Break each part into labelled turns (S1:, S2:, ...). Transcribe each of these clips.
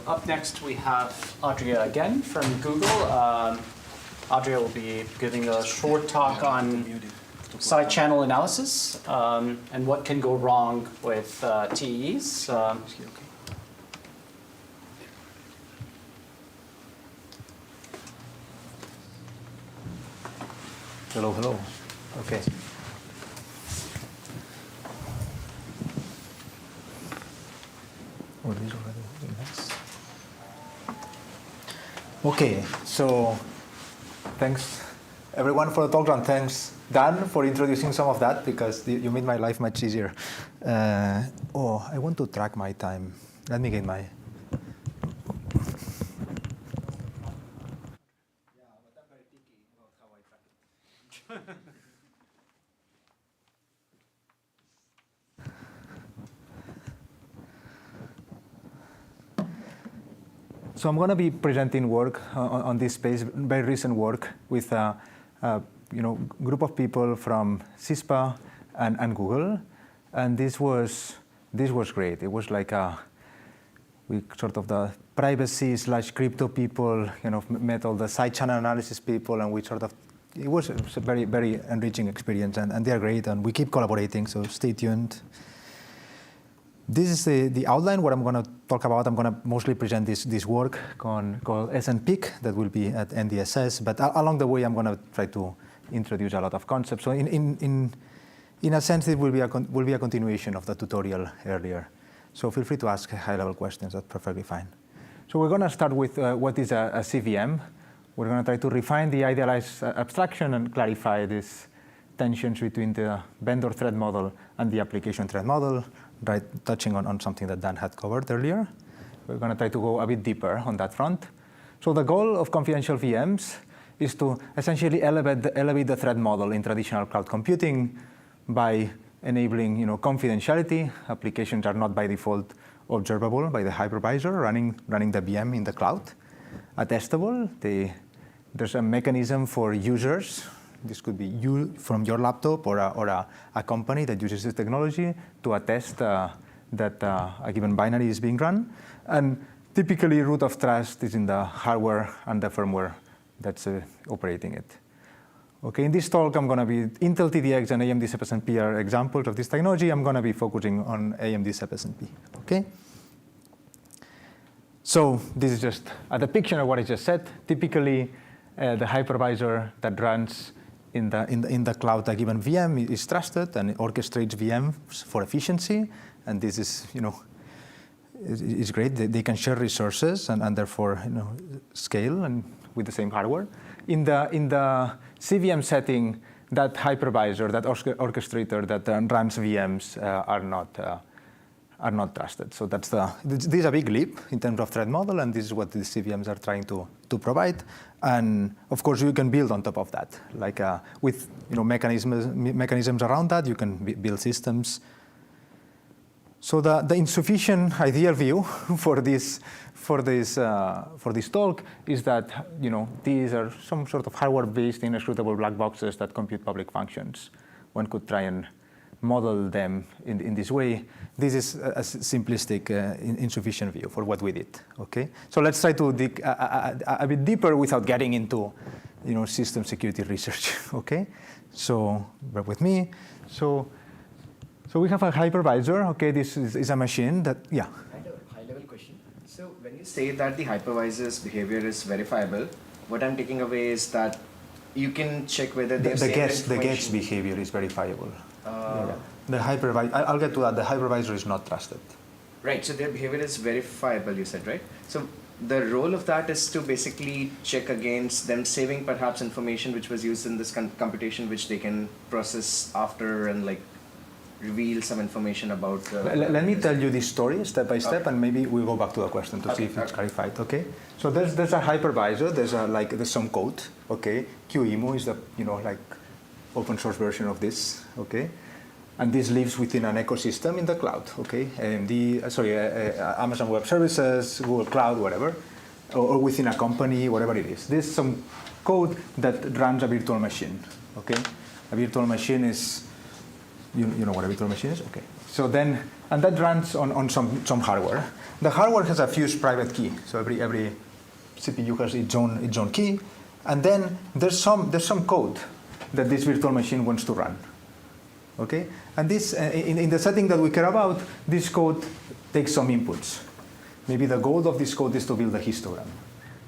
S1: up next we have Adria again from Google. Adria will be giving a short talk on side channel analysis and what can go wrong with TEs.
S2: Hello, hello. Okay. Okay, so thanks everyone for the talk, and thanks Dan for introducing some of that, because you made my life much easier. I want to track my time. Let me get my... So I'm going to be presenting work on this space, very recent work with a group of people from CISPA and Google, and this was great. It was like we sort of the privacy / crypto people, met all the side channel analysis people, and it was a very, very enriching experience, and they are great, and we keep collaborating. So stay tuned. This is the outline, what I'm going to talk about. I'm going to mostly present this work called SNPIC that will be at NDSS. But along the way, I'm going to try to introduce a lot of concepts. So in a sense, it will be a continuation of the tutorial earlier. So feel free to ask high-level questions. That's perfectly fine. So we're going to start with what is a CVM. We're going to try to refine the idealized abstraction and clarify these tensions between the vendor thread model and the application thread model, right, touching on something that Dan had covered earlier. We're going to try to go a bit deeper on that front. So the goal of confidential VMs is to essentially elevate the thread model in traditional cloud computing by enabling confidentiality. Applications are not by default observable by the hypervisor running the VM in the cloud. Attestable, there's a mechanism for users. This could be you from your laptop or a company that uses this technology to attest that a given binary is being run. And typically, root of trust is in the hardware and the firmware that's operating it. Okay, in this talk, I'm going to be Intel TDX and AMD SEP-SMP are examples of this technology. I'm going to be focusing on AMD SEP-SMP. Okay. So this is just a depiction of what I just said. Typically, the hypervisor that runs in the cloud, a given VM is trusted and orchestrates VMs for efficiency, and this is great. They can share resources and therefore scale and with the same hardware. In the CVM setting, that hypervisor, that orchestrator that runs VMs are not trusted. So this is a big leap in terms of thread model, and this is what the CVMs are trying to provide. And of course, you can build on top of that, like with mechanisms around that. You can build systems. So the insufficient ideal view for this talk is that these are some sort of hardware-based inscrutable black boxes that compute public functions. One could try and model them in this way. This is a simplistic, insufficient view for what we did. Okay, so let's try to dig a bit deeper without getting into, system security research. Okay, so bear with me. So we have a hypervisor. Okay, this is a machine that
S3: I have a high-level question. So when you say that the hypervisor's behavior is verifiable, what I'm taking away is that you can check whether the
S2: guest behavior is verifiable. The hypervisor, I'll get to that. The hypervisor is not trusted.
S3: Right, so their behavior is verifiable, you said, right? So the role of that is to basically check against them saving perhaps information which was used in this computation, which they can process after and reveal some information about.
S2: Let me tell you this story step by step, and maybe we'll go back to the question to see if it's clarified. Okay. So there's a hypervisor. There's some code. Okay. QEMU is the open source version of this. Okay. And this lives within an ecosystem in the cloud. Okay. Amazon Web Services, Google Cloud, whatever, or within a company, whatever it is. There's some code that runs a virtual machine. Okay. A virtual machine is You know what a virtual machine is? Okay. So then, and that runs on some hardware. The hardware has a fused private key. So every CPU has its own key. And then there's some code that this virtual machine wants to run. Okay? And this, in the setting that we care about, this code takes some inputs. Maybe the goal of this code is to build a histogram.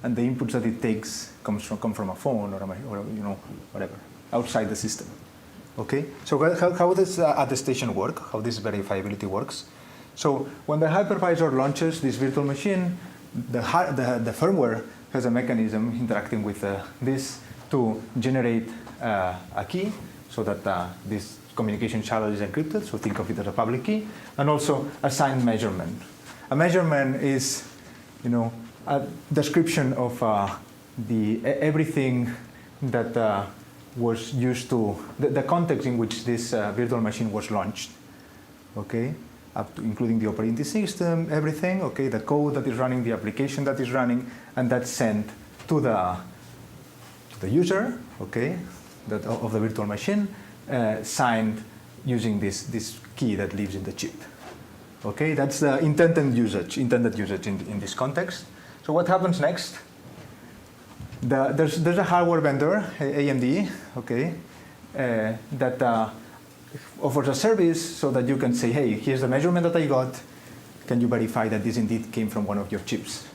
S2: And the inputs that it takes come from a phone or whatever, outside the system. Okay? So how does attestation work? How this verifiability works? So when the hypervisor launches this virtual machine, the firmware has a mechanism interacting with this to generate a key so that this communication channel is encrypted, so think of it as a public key, and also assign measurement. A measurement is, a description of everything that was used to, the context in which this virtual machine was launched, okay? Up to including the operating system, everything, okay? The code that is running, the application that is running, and that's sent to the user, okay, of the virtual machine, signed using this key that lives in the chip. Okay, that's the intended usage in this context. So what happens next? There's a hardware vendor, AMD, okay, that offers a service so that you can say, hey, here's the measurement that I got. Can you verify that this indeed came from one of your chips?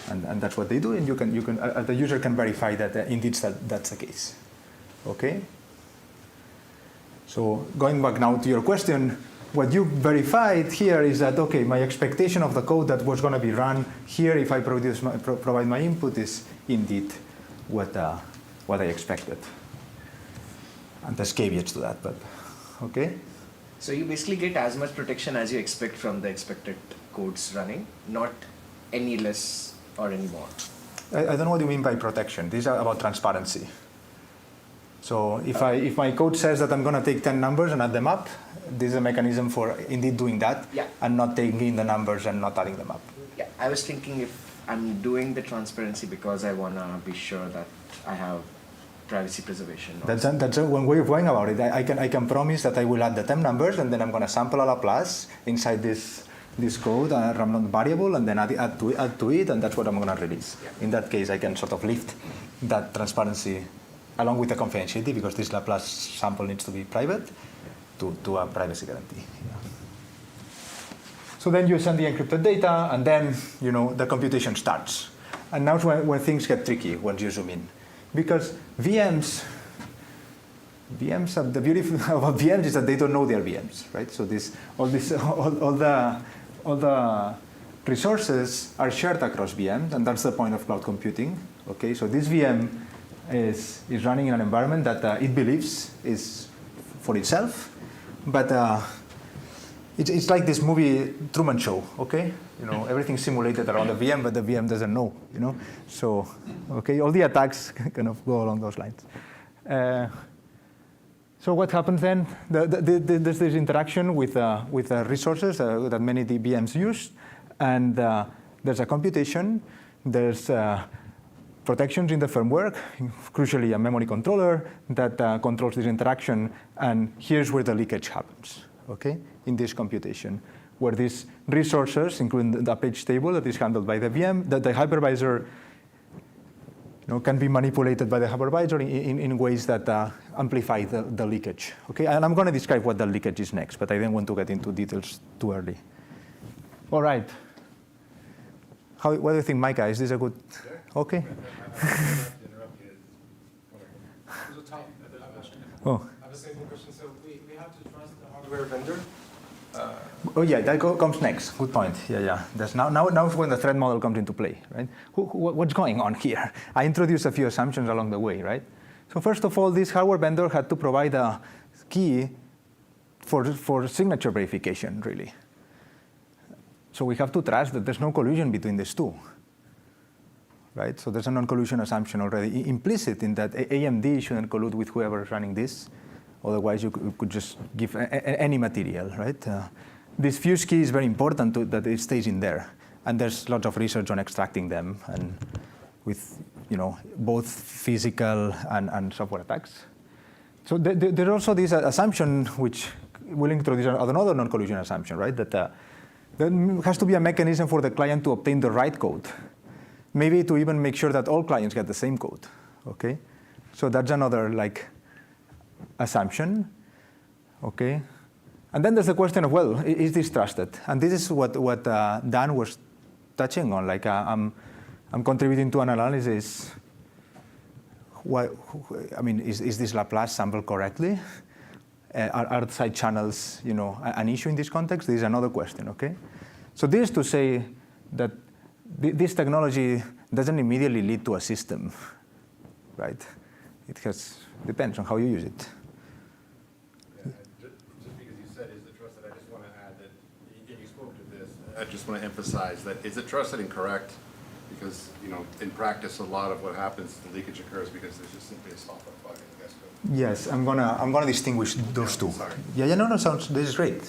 S2: And that's what they do, and the user can verify that indeed that's the case. Okay. So going back now to your question, what you verified here is that, okay, my expectation of the code that was going to be run here if I provide my input is indeed what I expected. And there's caveats to that, but okay.
S3: So you basically get as much protection as you expect from the expected codes running, not any less or any more.
S2: I don't know what you mean by protection. These are about transparency. So if my code says that I'm going to take 10 numbers and add them up, this is a mechanism for indeed doing that,
S3: yeah,
S2: and not taking the numbers and not adding them up.
S3: Yeah, I was thinking if I'm doing the transparency because I want to be sure that I have privacy preservation.
S2: That's one way of going about it. I can promise that I will add the 10 numbers, and then I'm going to sample a Laplace inside this code, a random variable, and then add to it, and that's what I'm going to release. Yeah. In that case, I can sort of lift that transparency along with the confidentiality, because this Laplace sample needs to be private, to a privacy guarantee. Yeah. So then you send the encrypted data, and then the computation starts. And now when things get tricky once you zoom in, because VMs the beauty about VMs is that they don't know they're VMs, right? So all the resources are shared across VMs, and that's the point of cloud computing. Okay, so this VM is running in an environment that it believes is for itself, but it's like this movie Truman Show. Okay, everything's simulated around the VM, but the VM doesn't know. So okay, all the attacks kind of go along those lines. So what happens then? There's this interaction with resources that many VMs use, and there's a computation. There's protections in the firmware, crucially a memory controller that controls this interaction, and here's where the leakage happens, okay, in this computation, where these resources, including the page table that is handled by the VM, that the hypervisor can be manipulated by the hypervisor in ways that amplify the leakage, okay? And I'm going to describe what the leakage is next, but I don't want to get into details too early. All right. What do you think, Micah? Is this a good? Okay. Oh.
S4: I have a second question. So we have to trust the hardware vendor.
S2: Oh yeah, that comes next. Good point. Yeah. That's now is when the threat model comes into play, right? What's going on here? I introduced a few assumptions along the way, right? So first of all, this hardware vendor had to provide a key for signature verification, really. So we have to trust that there's no collusion between these two, right? So there's a non-collusion assumption already implicit in that AMD shouldn't collude with whoever is running this. Otherwise, you could just give any material, right? This fuse key is very important that it stays in there. And there's lots of research on extracting them, and with both physical and software attacks. So there's also this assumption, which we'll introduce another non-collision assumption, right? That there has to be a mechanism for the client to obtain the right code. Maybe to even make sure that all clients get the same code, okay? So that's another assumption, okay? And then there's the question of, well, is this trusted? And this is what Dan was touching on. I'm contributing to an analysis. Is this Laplace sampled correctly? Are side channels, an issue in this context? This is another question, okay? So this is to say that this technology doesn't immediately lead to a system, right? It depends on how you use it.
S5: Just because you said, is it trusted, I just want to add that, you spoke to this, I just want to emphasize that, is it trusted and correct? Because, in practice, a lot of what happens, the leakage occurs because there's just simply a software bug in the guest code.
S2: Yes, I'm gonna distinguish those two.
S5: Sorry.
S2: This is great.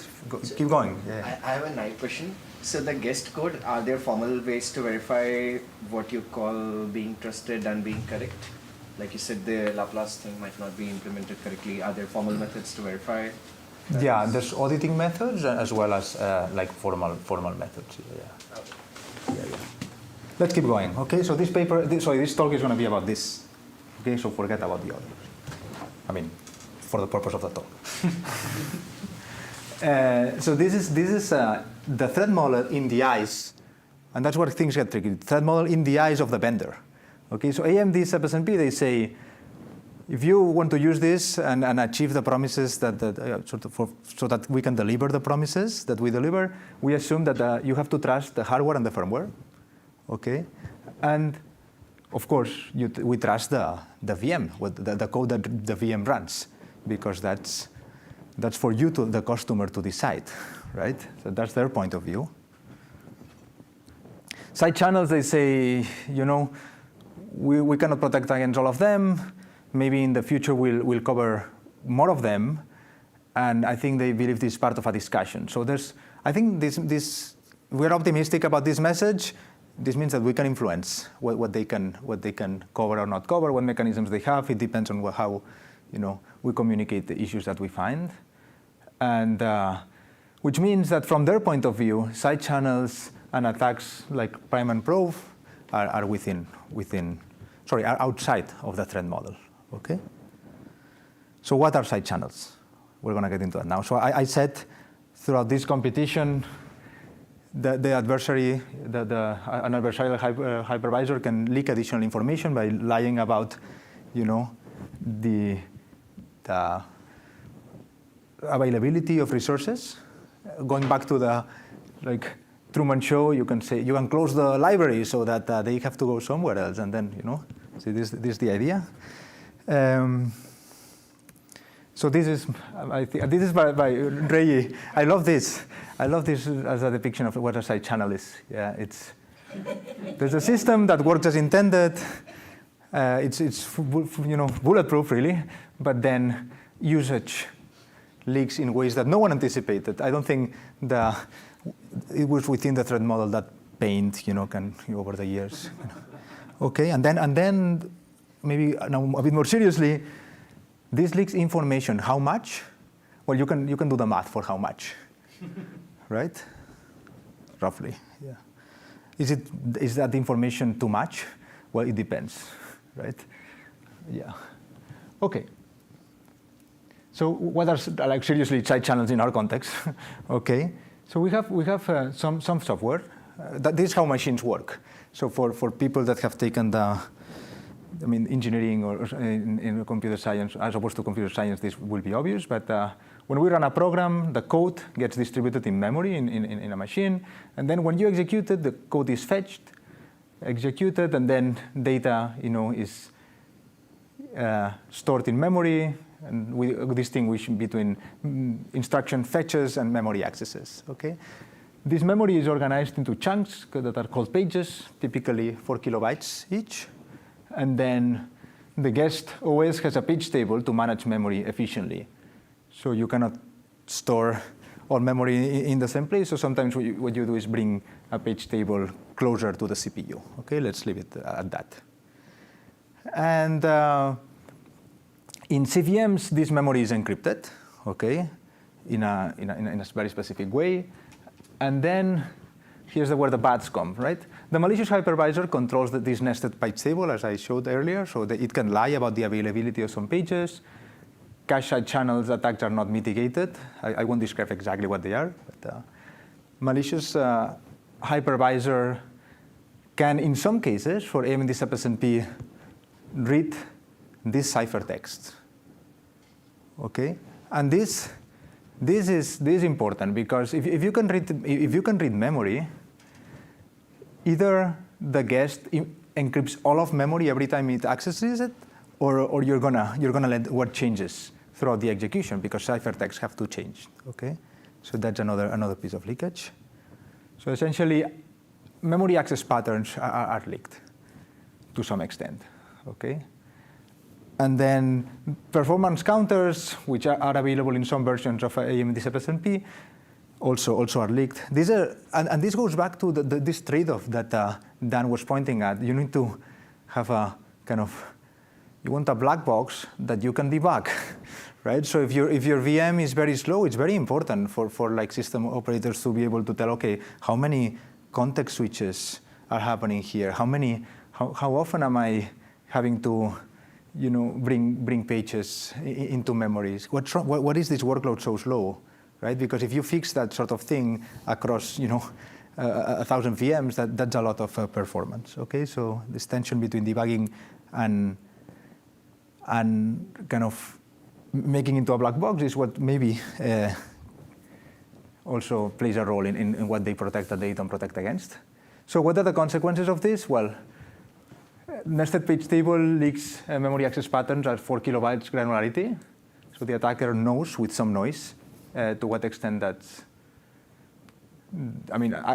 S2: Keep going. Yeah.
S3: I have a naive question. So the guest code, are there formal ways to verify what you call being trusted and being correct? Like you said, the Laplace thing might not be implemented correctly. Are there formal methods to verify?
S2: Yeah, there's auditing methods as well as formal methods. Yeah. Let's keep going. Okay, so this talk is going to be about this. Okay, so forget about the others. For the purpose of the talk. So this is the threat model in the eyes, and that's where things get tricky. Threat model in the eyes of the vendor. Okay, so AMD, SEP, they say, if you want to use this and achieve the promises so that we can deliver the promises that we deliver, we assume that you have to trust the hardware and the firmware. Okay, and of course we trust the VM, the code that the VM runs, because that's for you, the customer, to decide, right? So that's their point of view. Side channels, they say, we cannot protect against all of them. Maybe in the future we'll cover more of them, and I think they believe this is part of a discussion. So I think we're optimistic about this message. This means that we can influence what they can cover or not cover, what mechanisms they have. It depends on how we communicate the issues that we find, and which means that from their point of view, side channels and attacks like prime and probe are outside of the threat model. Okay. So what are side channels? We're going to get into that now. So I said throughout this competition, an adversarial hypervisor can leak additional information by lying about, the availability of resources. Going back to the Truman Show, you can say you can close the library so that they have to go somewhere else, and then see this is the idea. So this is by Ray. I love this. I love this as a depiction of what a side channel is. Yeah, there's a system that works as intended. It's bulletproof really, but then usage leaks in ways that no one anticipated. I don't think it was within the threat model that paint can over the years. Okay, and then maybe now a bit more seriously, this leaks information. How much? Well, you can do the math for how much, right? Roughly, yeah. Is that information too much? Well, it depends, right? Yeah. Okay. So what are seriously side channels in our context? Okay. So we have some software. This is how machines work. So for people that have taken engineering or in computer science, as opposed to computer science, this will be obvious. But when we run a program, the code gets distributed in memory in a machine. And then when you execute it, the code is fetched, executed, and then data is stored in memory. And we distinguish between instruction fetches and memory accesses. Okay, this memory is organized into chunks that are called pages, typically 4 kilobytes each. And then the guest OS has a page table to manage memory efficiently. So you cannot store all memory in the same place. So sometimes what you do is bring a page table closer to the CPU. Okay, let's leave it at that. And in CVMs, this memory is encrypted. Okay, in a very specific way. And then here's where the bads come, right? The malicious hypervisor controls this nested page table, as I showed earlier, so that it can lie about the availability of some pages. Cache side channels attacks are not mitigated. I won't describe exactly what they are. But, malicious hypervisor can, in some cases, for AMD sub-SMP, read this ciphertext. Okay, and this is important because if you can read memory, either the guest encrypts all of memory every time it accesses it, or you're gonna let what changes throughout the execution because ciphertexts have to change. Okay, so that's another piece of leakage. So essentially, memory access patterns are leaked to some extent. Okay. And then performance counters, which are available in some versions of AMD sub-SMP, also are leaked. These are, and this goes back to this trade-off that Dan was pointing at. You need to have a kind of, you want a black box that you can debug, right? So if your VM is very slow, it's very important for like system operators to be able to tell, okay, how many context switches are happening here? How often am I having to bring pages into memories? What's wrong? What is this workload so slow, right? Because if you fix that sort of thing across, 1,000 VMs, that's a lot of performance. Okay, so this tension between debugging and kind of making into a black box is what maybe also plays a role in what they protect that they don't protect against. So what are the consequences of this? Well, nested page table leaks memory access patterns at 4 kilobytes granularity. So the attacker knows with some noise to what extent that's,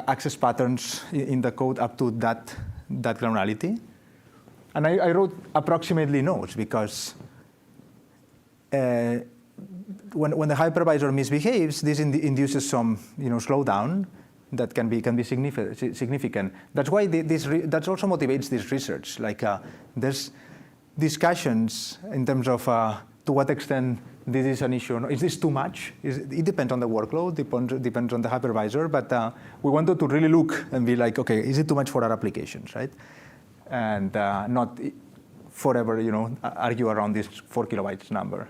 S2: access patterns in the code up to that granularity. And I wrote approximately knows because when the hypervisor misbehaves, this induces some slowdown that can be significant. That's why that also motivates this research. Like there's discussions in terms of to what extent this is an issue. Is this too much? It depends on the workload, depends on the hypervisor. But we wanted to really look and be like, okay, is it too much for our applications, right? And not forever, argue around this 4 kilobytes number.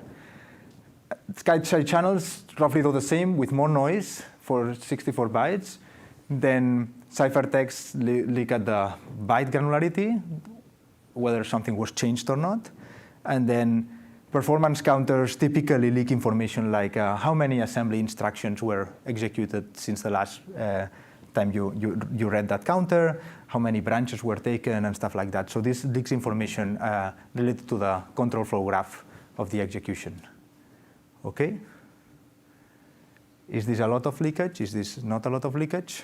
S2: Side channels roughly do the same with more noise for 64 bytes. Then ciphertext leak at the byte granularity, whether something was changed or not. And then performance counters typically leak information like how many assembly instructions were executed since the last time you read that counter, how many branches were taken, and stuff like that. So this leaks information related to the control flow graph of the execution. Okay? Is this a lot of leakage? Is this not a lot of leakage?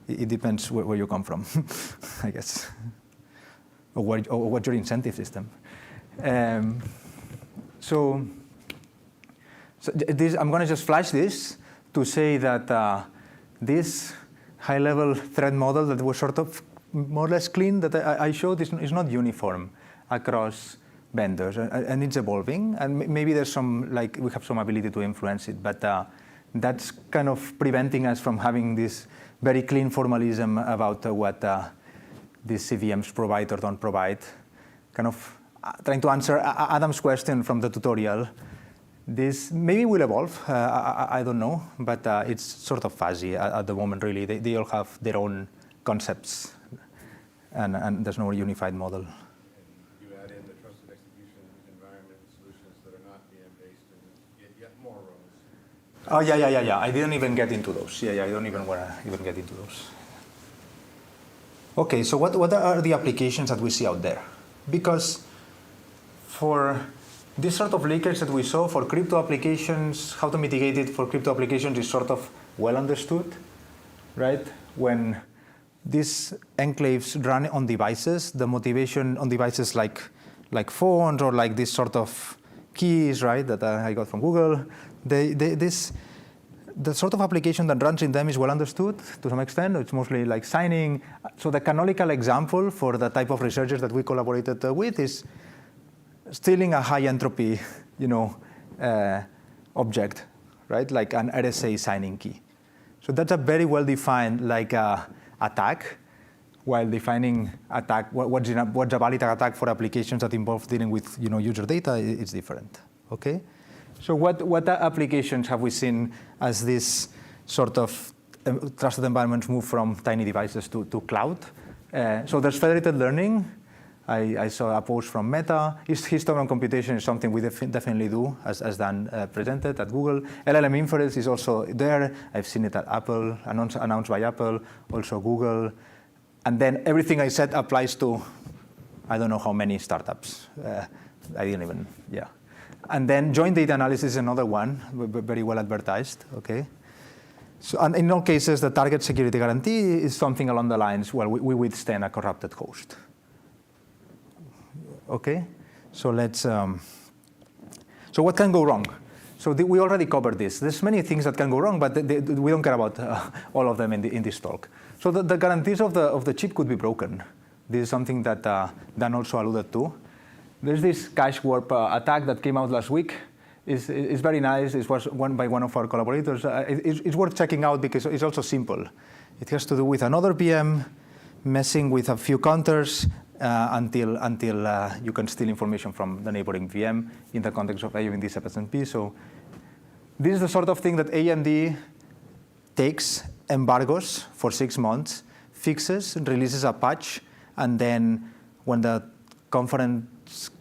S2: It depends where you come from, I guess, or what's your incentive system. So this, I'm going to just flash this to say that this high-level threat model that was sort of more or less clean that I showed is not uniform across vendors, and it's evolving. And maybe there's we have some ability to influence it, but that's kind of preventing us from having this very clean formalism about what these CVMs provide or don't provide. Kind of trying to answer Adam's question from the tutorial. This maybe will evolve, I don't know, but it's sort of fuzzy at the moment, really. They all have their own concepts, and there's no unified model.
S5: And you add in the trusted execution environment solutions that are not VM-based, and yet more rows.
S2: Oh, yeah. I didn't even get into those. Yeah, I don't even want to even get into those. Okay, so what are the applications that we see out there? Because for this sort of leakage that we saw for crypto applications, how to mitigate it for crypto applications is sort of well understood, right? When these enclaves run on devices, the motivation on devices like phones or like this sort of keys, right, that I got from Google, the sort of application that runs in them is well understood to some extent. It's mostly like signing. So the canonical example for the type of researchers that we collaborated with is stealing a high entropy, object, right? Like an RSA signing key. So that's a very well-defined attack, while defining attack, what's a valid attack for applications that involve dealing with user data is different, okay? So what applications have we seen as this sort of trusted environments move from tiny devices to cloud? So there's federated learning. I saw a post from Meta. Histogram computation is something we definitely do, as Dan presented at Google. LLM inference is also there. I've seen it at Apple, announced by Apple, also Google. And then everything I said applies to, I don't know how many startups. I didn't even, yeah. And then joint data analysis is another one, very well advertised, okay? So, and in all cases, the target security guarantee is something along the lines, well, we withstand a corrupted host. Okay, so let's, so what can go wrong? So we already covered this. There's many things that can go wrong, but we don't care about all of them in this talk. So the guarantees of the chip could be broken. This is something that Dan also alluded to. There's this cache warp attack that came out last week. It's very nice. It was won by one of our collaborators. It's worth checking out because it's also simple. It has to do with another VM messing with a few counters until you can steal information from the neighboring VM in the context of AMD SFSP. So this is the sort of thing that AMD takes, embargoes for 6 months, fixes, releases a patch, and then when the conference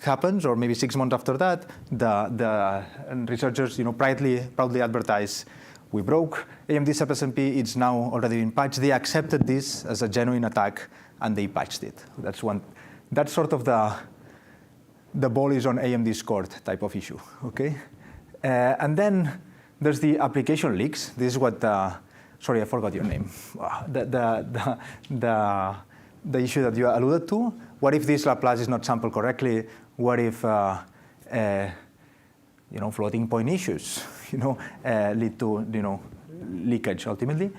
S2: happens, or maybe 6 months after that, the researchers proudly advertise, we broke AMD SFSP, it's now already been patched. They accepted this as a genuine attack, and they patched it. That's sort of the ball is on AMD's court type of issue, okay? And then there's the application leaks. This is what, sorry, I forgot your name. The issue that you alluded to. What if this Laplace is not sampled correctly? What if, floating point issues, lead to, leakage ultimately?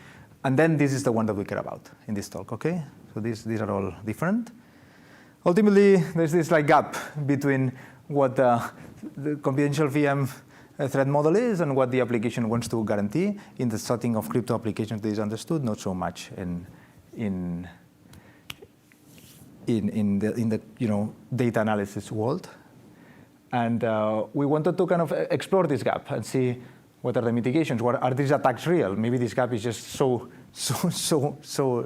S2: And then this is the one that we care about in this talk, okay? So these are all different. Ultimately, there's this gap between what the confidential VM threat model is and what the application wants to guarantee. In the setting of crypto applications, this is understood, not so much in the data analysis world. And we wanted to kind of explore this gap and see what are the mitigations. Are these attacks real? Maybe this gap is just so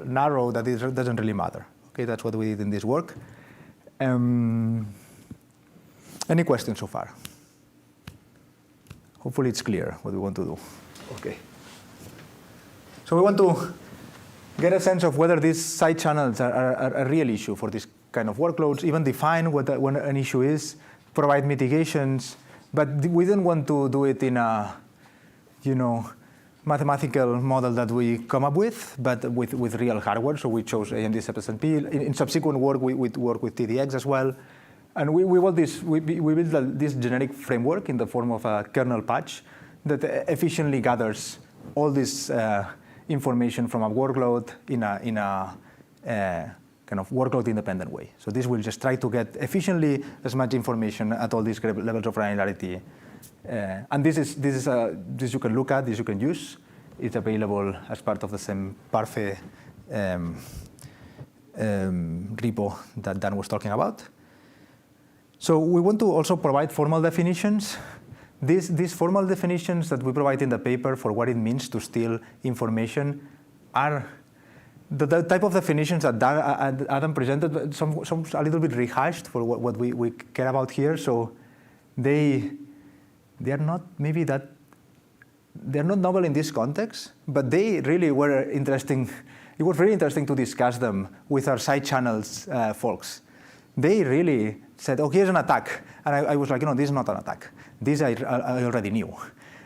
S2: narrow that it doesn't really matter. Okay, that's what we did in this work. Any questions so far? Hopefully it's clear what we want to do. Okay. So we want to get a sense of whether these side channels are a real issue for this kind of workloads, even define what an issue is, provide mitigations, but we don't want to do it in a, mathematical model that we come up with, but with real hardware. So we chose AMD SFSP. In subsequent work, we work with TDX as well. And we built this generic framework in the form of a kernel patch that efficiently gathers all this information from a workload in a kind of workload-independent way. So this will just try to get efficiently as much information at all these levels of granularity. And this you can look at, this you can use. It's available as part of the same Parfait repo that Dan was talking about. So we want to also provide formal definitions. These formal definitions that we provide in the paper for what it means to steal information are the type of definitions that Adam presented, but some a little bit rehashed for what we care about here. So they are not maybe that, they're not novel in this context, but they really were interesting. It was very interesting to discuss them with our side channels folks. They really said, oh, here's an attack. And I was like, this is not an attack. This I already knew.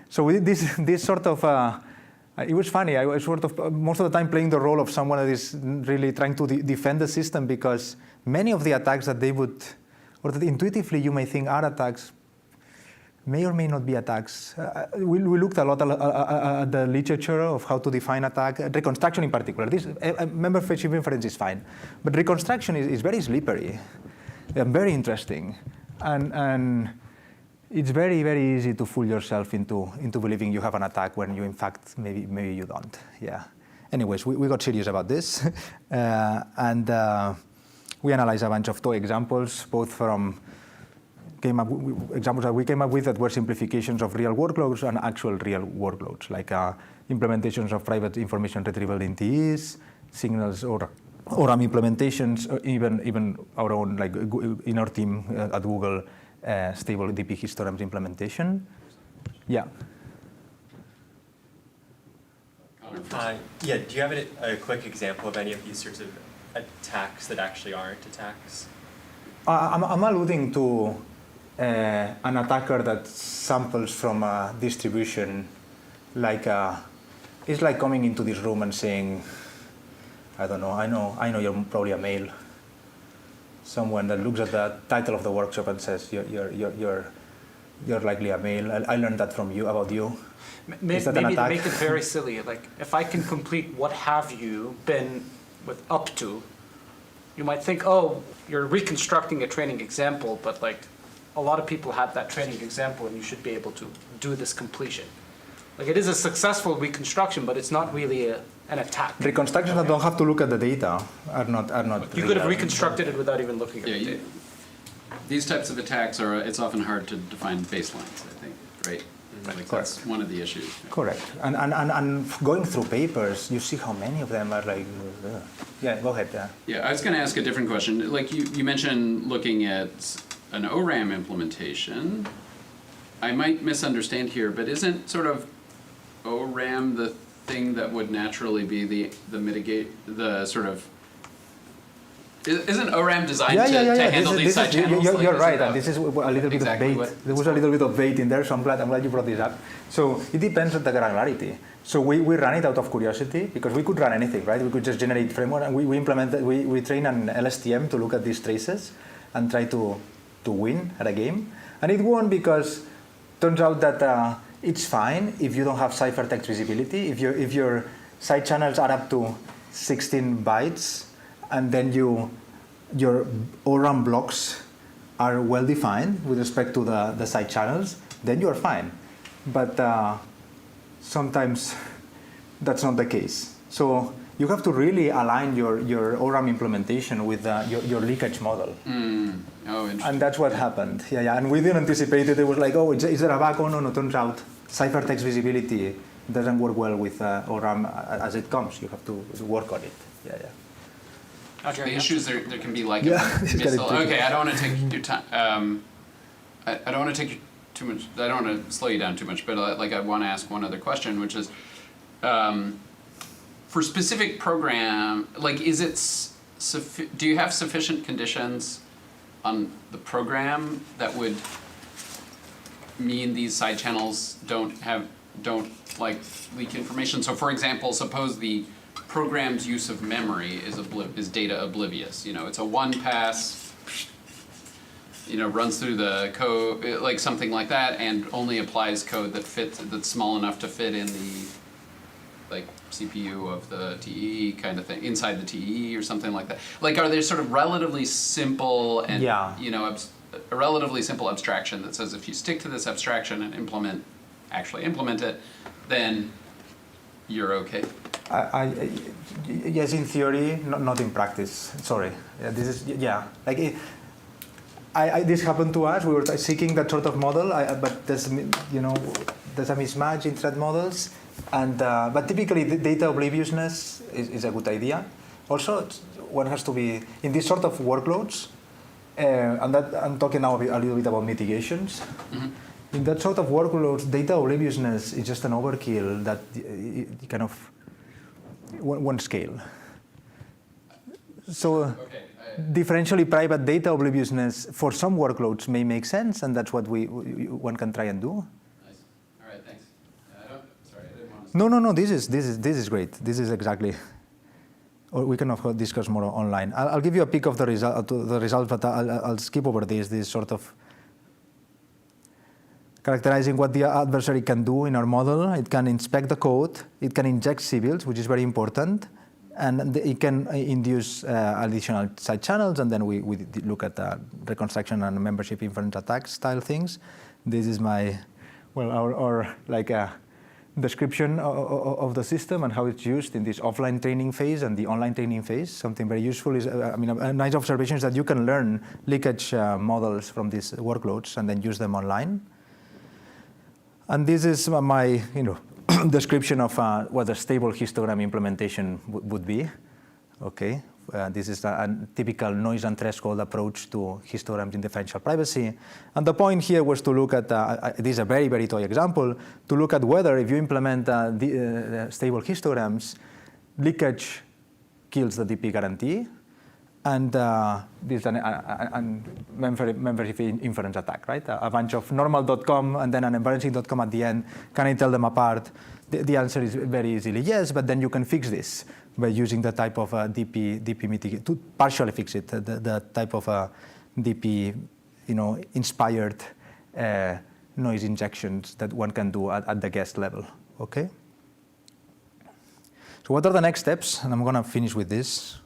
S2: So with this sort of, it was funny. I was sort of most of the time playing the role of someone that is really trying to defend the system, because many of the attacks that they would, or that intuitively you may think are attacks, may or may not be attacks. We looked a lot at the literature of how to define attack, reconstruction in particular. This member-fetch inference is fine, but reconstruction is very slippery and very interesting. And It's very, very easy to fool yourself into believing you have an attack when you, in fact, maybe you don't. Yeah. Anyways, we got serious about this, and we analyzed a bunch of toy examples, both from examples that we came up with that were simplifications of real workloads and actual real workloads, like implementations of private information retrieval in TEs, signals or RAM implementations, even our own, like in our team at Google, stable DP histograms implementation. Yeah.
S6: Yeah, do you have a quick example of any of these sorts of attacks that actually aren't attacks?
S2: I'm alluding to an attacker that samples from a distribution, like it's like coming into this room and saying, I don't know, I know you're probably a male. Someone that looks at the title of the workshop and says, you're likely a male. I learned that from you, about you.
S1: Maybe
S2: Is that an
S1: to
S2: attack?
S1: make it very silly, like if I can complete what have you been with up to, you might think, oh, you're reconstructing a training example, but like a lot of people have that training example and you should be able to do this completion. Like it is a successful reconstruction, but it's not really an attack.
S2: Reconstructions that don't have to look at the data are not
S1: You could have reconstructed it without even looking at the data.
S7: These types of attacks are, it's often hard to define baselines, I think, right? Like that's one of the issues.
S2: Correct. And going through papers, you see how many of them are like, yeah, go ahead.
S7: Yeah, I was going to ask a different question. Like you mentioned looking at an ORAM implementation. I might misunderstand here, but isn't sort of ORAM the thing that would naturally be the sort of, isn't ORAM designed to handle these side channels?
S2: You're right, and this is a little bit of bait. There was a little bit of bait in there, so I'm glad you brought this up. So it depends on the granularity. So we ran it out of curiosity because we could run anything, right? We could just generate framework, and we train an LSTM to look at these traces and try to win at a game. And it won because turns out that it's fine if you don't have ciphertext visibility. If your side channels are up to 16 bytes, and then your ORAM blocks are well defined with respect to the side channels, then you're fine. But sometimes that's not the case. So you have to really align your ORAM implementation with your leakage model.
S7: Oh, interesting.
S2: And that's what happened. Yeah. And we didn't anticipate it. It was like, oh, is there a bug? Oh, no, turns out ciphertext visibility doesn't work well with ORAM as it comes. You have to work on it. Yeah.
S1: Adria,
S7: The issues there can be like
S2: this is getting tricky.
S7: okay, I don't want to take your time. I don't want to take you too much. I don't want to slow you down too much. But like I want to ask one other question, which is, for specific program, like is it do you have sufficient conditions on the program that would mean these side channels don't like leak information? So for example, suppose the program's use of memory is data oblivious. You know, it's a one pass, you know, runs through the code, like something like that, and only applies code that's small enough to fit in the like CPU of the TE kind of thing, inside the TE or something like that. Like, are there sort of relatively simple and you know, a relatively simple abstraction that says if you stick to this abstraction and actually implement it, then you're okay?
S2: Yes, in theory, not in practice. Sorry. Like this happened to us. We were seeking that sort of model, but there's a mismatch in thread models, and but typically the data obliviousness is a good idea. Also, one has to be in these sort of workloads, and that I'm talking now a little bit about mitigations. Mm-hmm. In that sort of workloads, data obliviousness is just an overkill that kind of won't scale. So differentially private data obliviousness for some workloads may make sense, and that's what one can try and do.
S7: Nice. All right, thanks. Sorry, I didn't want to...
S2: No. This is great. This is exactly. Or we can of course discuss more online. I'll give you a peek of the results, but I'll skip over this sort of characterizing what the adversary can do in our model. It can inspect the code, it can inject civils, which is very important, and it can induce additional side channels, and then we look at reconstruction and membership inference attack style things. this is my, well, our like description of the system and how it's used in this offline training phase and the online training phase. Something very useful is, I mean, a nice observation is that you can learn leakage models from these workloads and then use them online. And this is my, description of what a stable histogram implementation would be. Okay, this is a typical noise and threshold approach to histograms in the financial privacy. And the point here was to look at, this is a very, very toy example, to look at whether if you implement the stable histograms, leakage kills the DP guarantee. And this is a membership inference attack, right? A bunch of normal.com and then an embarrassing.com at the end. Can I tell them apart? The answer is very easily yes, but then you can fix this by using the type of DP mitigation, to partially fix it, the type of DP, inspired noise injections that one can do at the guest level, okay? So what are the next steps? And I'm gonna finish with this.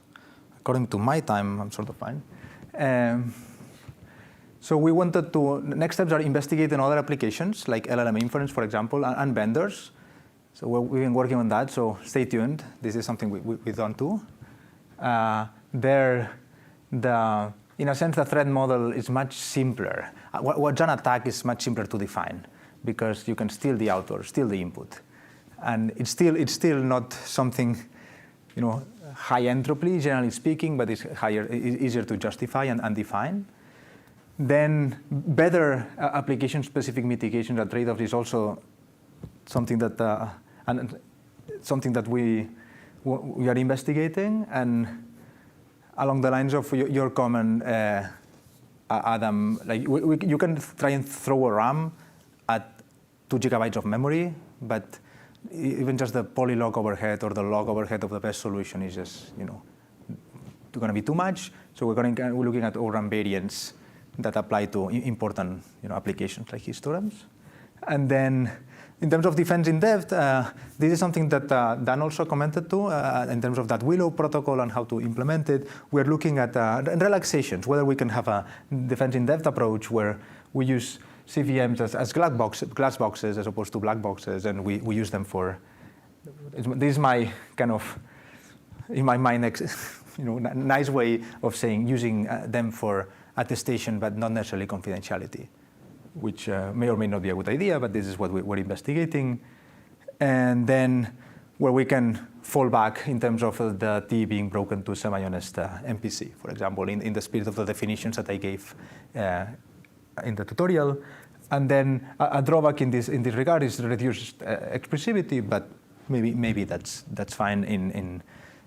S2: According to my time, I'm sort of fine. So we wanted to, next steps are investigating other applications like LLM inference, for example, and vendors. So we've been working on that, so stay tuned. This is something we've done too. In a sense, the threat model is much simpler. What's an attack is much simpler to define because you can steal the author, steal the input. And it's still not something, high entropy, generally speaking, but it's easier to justify and define. Then better application-specific mitigation and trade-offs is also something that we are investigating. And along the lines of your comment, Adam, like you can try and throw a RAM at 2 gigabytes of memory, but even just the polylog overhead or the log overhead of the best solution is just, going to be too much. So we're looking at ORAM variants that apply to important, applications like histograms. And then, in terms of defense in depth, this is something that Dan also commented to in terms of that Willow protocol and how to implement it. We're looking at relaxations, whether we can have a defense in depth approach where we use CVMs as glass boxes as opposed to black boxes, and we use them for. This is my kind of, in my mind, nice way of saying using them for attestation, but not necessarily confidentiality, which may or may not be a good idea, but this is what we're investigating. And then where we can fall back in terms of the T being broken to semi-honest MPC, for example, in the spirit of the definitions that I gave in the tutorial. And then a drawback in this regard is reduced expressivity, but maybe that's fine in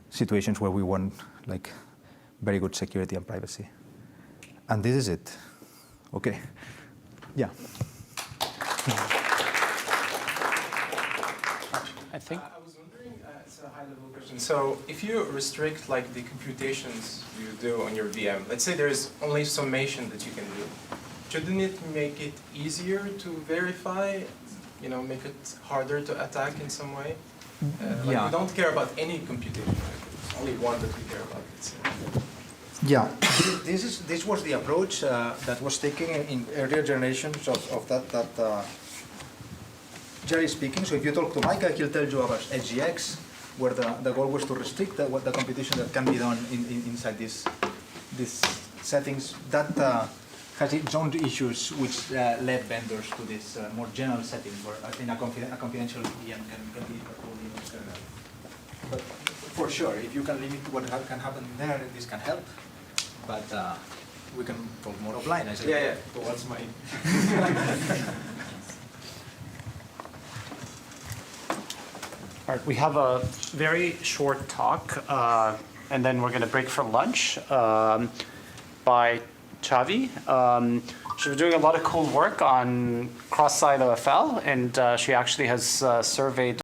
S2: situations where we want like very good security and privacy. And this is it. Okay. Yeah.
S1: I think.
S4: I was wondering, it's a high-level question. So if you restrict like the computations you do on your VM, let's say there's only summation that you can do, shouldn't it make it easier to verify, make it harder to attack in some way? We don't care about any computation, right? It's only one that we care about.
S2: Yeah, this was the approach that was taken in earlier generations of that generally speaking. So if you talk to Micah, he'll tell you about SGX, where the goal was to restrict the computation that can be done inside these settings. That has its own issues, which led vendors to this more general setting where a confidential VM can be totally. But for sure, if you can limit what can happen there, this can help. But we can talk more offline. I said,
S4: yeah.
S2: But what's my?
S1: All right, we have a very short talk, and then we're going to break for lunch by Chavi. She's doing a lot of cool work on cross-site OFL, and she actually has surveyed